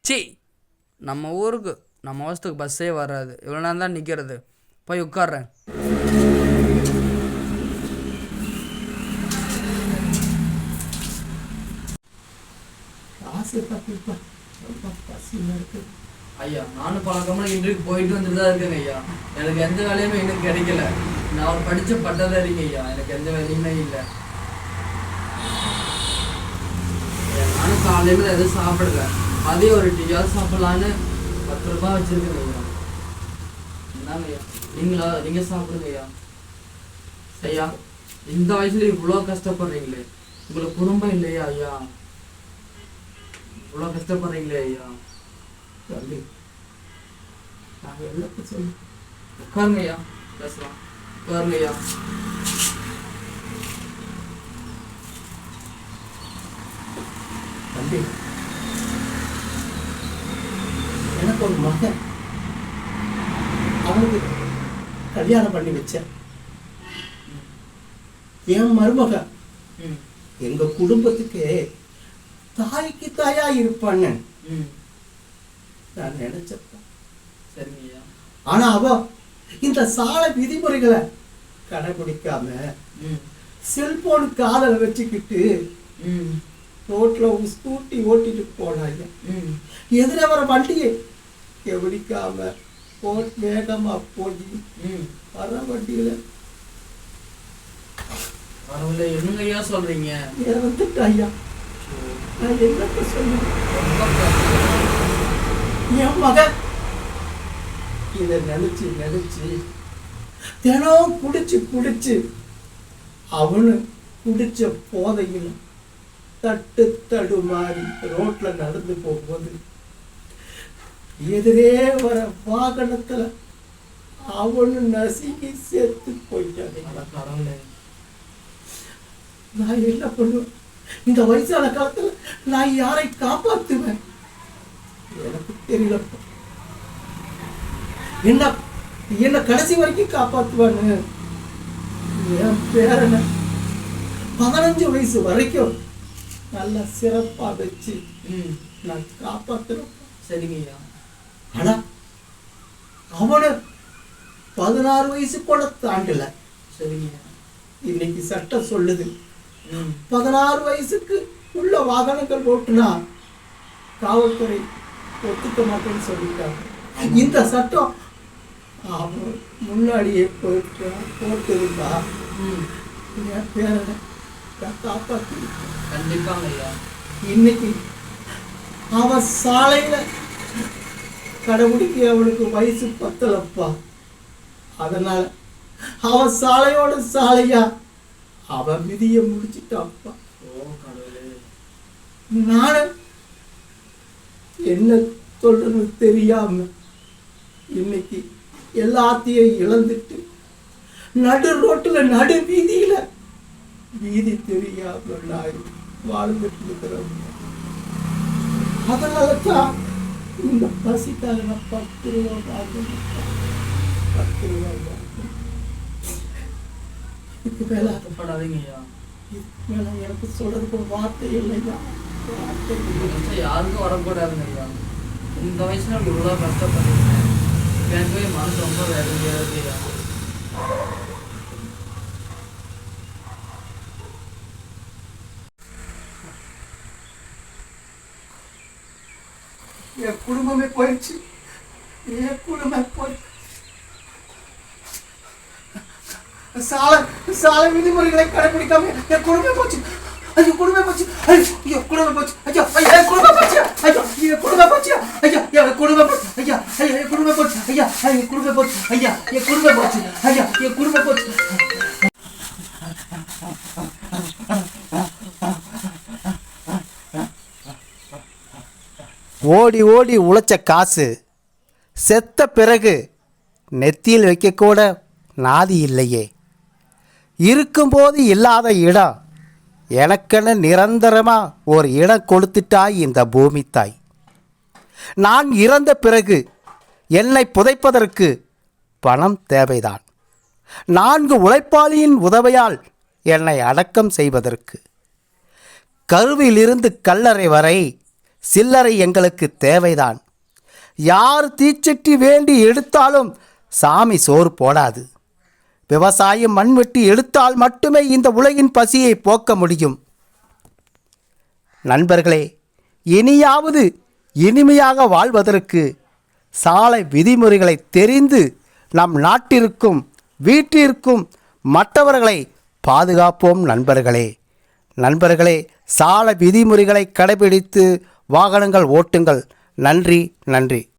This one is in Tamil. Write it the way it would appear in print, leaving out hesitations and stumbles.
சி, நம்ம ஊருக்கு நம்ம வருஷத்துக்கு பஸ்ஸே வராது. இவ்வளோ நேரம் தான் நிற்கிறது. போய் உட்கார்றேன். ஐயா, நானும் பழக்கமாக இன்றைக்கு போயிட்டு வந்துட்டு தான் இருக்கேங்க ஐயா. எனக்கு எந்த வேலையுமே இன்னும் கிடைக்கல. நான் ஒரு படித்த பட்டதாரிங்க ஐயா. எனக்கு எந்த வேலையுமே இல்லை. நானும் காலையில் எதுவும் சாப்பிடல. அதே ஒரு டீயாவது சாப்பிடலான்னு 10 ரூபாய் வச்சிருக்கேங்க ஐயா. என்னங்க ஐயா, நீங்கள் சாப்பிடுங்க ஐயா. ஐயா, இந்த வயசுல இவ்வளோ கஷ்டப்படுறீங்களே, உங்களுக்கு குடும்பம் இல்லையா ஐயா? இவ்வளோ கஷ்டப்படுறீங்களே ஐயா. உட்காருங்க ஐயா, பேசலாம். உட்காருங்க ஐயா. தம்பி, எனக்கு ஒரு மகன், அவனுக்கு கல்யாணம் பண்ணி வச்சேன். என் மருமக எங்க குடும்பத்துக்கு தாய்க்கு தாயா இருப்பான்னு நான் நினைச்சப்ப. சரிங்கய்யா. ஆனா அவ இந்த சாலை விதிமுறைகளை கடைபிடிக்காம செல்போன் காதல வச்சுக்கிட்டு ரோட்ல ஸ்கூட்டி ஓட்டிட்டு போனாங்க. எதிர வர வண்டியை கவனிக்காம வேகமா போய் வர வண்டியில என்னங்க ஐயா சொல்றீங்க? வந்துட்டு ஐயா, நான் என்னப்ப சொல்லுவேன். என் மகன் இதை நினைச்சு நினைச்சு தினம் குடிச்சு அவனு குடிச்ச போதையில் தட்டு தடுமாறி ரோட்ல நடந்து போகும்போது எதிரே வர வாகனத்துல அவனு நசுங்கி சேர்த்து போயிட்டாங்க. நான் என்ன பண்ணுவேன்? இந்த வயசான காலத்துல நான் யாரை காப்பாத்துவேன்? எனக்கு தெரியல. என்ன கடைசி வரைக்கும் காப்பாத்துவான்னு என் பேரனை 15 வயசு வரைக்கும் நல்லா சிறப்பா வச்சு நான் காப்பாத்துறேன். சரிங்கய்யா. ஆனா அவனை 16 வயசு கூட தாண்டல. சரிங்கய்யா. இன்னைக்கு சட்டம் சொல்லுது 16 வயசுக்கு உள்ள வாகனங்கள் ஓட்டுனா காவல்துறை ஒத்துக்க மாட்டேன்னு சொல்லிட்டாங்க. இந்த சட்டம் அவன் முன்னாடியே போட்டுருந்தா என் பேரனை காப்பாற்றி கண்டிப்பாங்க ஐயா. இன்னைக்கு அவன் சாலையில கடைபிடிக்க அவனுக்கு வயசு பத்தலப்பா. அதனால அவன் சாலையோட சாலையா அவன் விதிய முடிச்சுட்டான்ப்பா. நானும் என்ன சொல்றன்னு தெரியாம இன்னைக்கு எல்லாத்தையும் இழந்துட்டு நடு ரோட்டுல நடு வீதியில வீதி தெரியாம நான் வாழ்ந்துட்டு இருக்கிறேன். அதனாலதான் இந்த பசிக்காக நான் 10 ரூபா வாங்கணும். 10 ரூபா வாங்கணும். இதுக்கு மேல படாதீங்கய்யா. இதுக்கு மேல எனக்கு சொல்றதுக்கு ஒரு வார்த்தை இல்லையா? யாருக்கும் வரக்கூடாதுங்க ஐயா. இந்த வயசுல இவ்வளோ கஷ்டப்படுறீங்க. எனக்கு மனசு ரொம்ப வேதனையா இருக்கு ஐயா. என் குடும்பமே போயிடுச்சு. என் குடும்பம் போயிடுச்சு. சாலை விதிமுறைகளை கடைபிடிக்காம என் குடும்பம் போச்சு. ஐயோ, குடும்பம் போச்சு. ஐயோ, குடும்பம் போச்சு. ஐயோ, என் குடும்பம் போச்சு. ஐயோ, என் குடும்பம் போச்சு. ஐயா, என் குடும்பம் போச்சு. ஐயா, என் குடும்பம் போச்சு. ஐயா, என் குடும்பம் போச்சு. ஐயா, என் குடும்பம் போச்சு. ஐயா, என் குடும்பம் போச்சு. ஓடி ஓடி உழைச்ச காசு செத்த பிறகு நெத்தியில் வைக்கக்கூட நாதி இல்லையே. இருக்கும்போது இல்லாத இடம் எனக்கென நிரந்தரமாக ஒரு இடம் கொடுத்துட்டாய் இந்த பூமி தாய். நான் இறந்த பிறகு என்னை புதைப்பதற்கு பணம் தேவைதான். 4 உழைப்பாளியின் உதவியால் என்னை அடக்கம் செய்வதற்கு. கருவிலிருந்து கல்லறை வரை சில்லறை எங்களுக்கு தேவைதான். யார் தீச்சட்டி வேண்டி எடுத்தாலும் சாமி சோறு போடாது. விவசாயம் மண்வெட்டி எடுத்தால் மட்டுமே இந்த உலகின் பசியை போக்க முடியும். நண்பர்களே, இனியாவது இனிமையாக வாழ்வதற்கு சாலை விதிமுறைகளை தெரிந்து நம் நாட்டிற்கும் வீட்டிற்கும் மற்றவர்களை பாதுகாப்போம் நண்பர்களே. நண்பர்களே, சாலை விதிமுறைகளை கடைபிடித்து வாகனங்கள் ஓட்டுங்கள். நன்றி.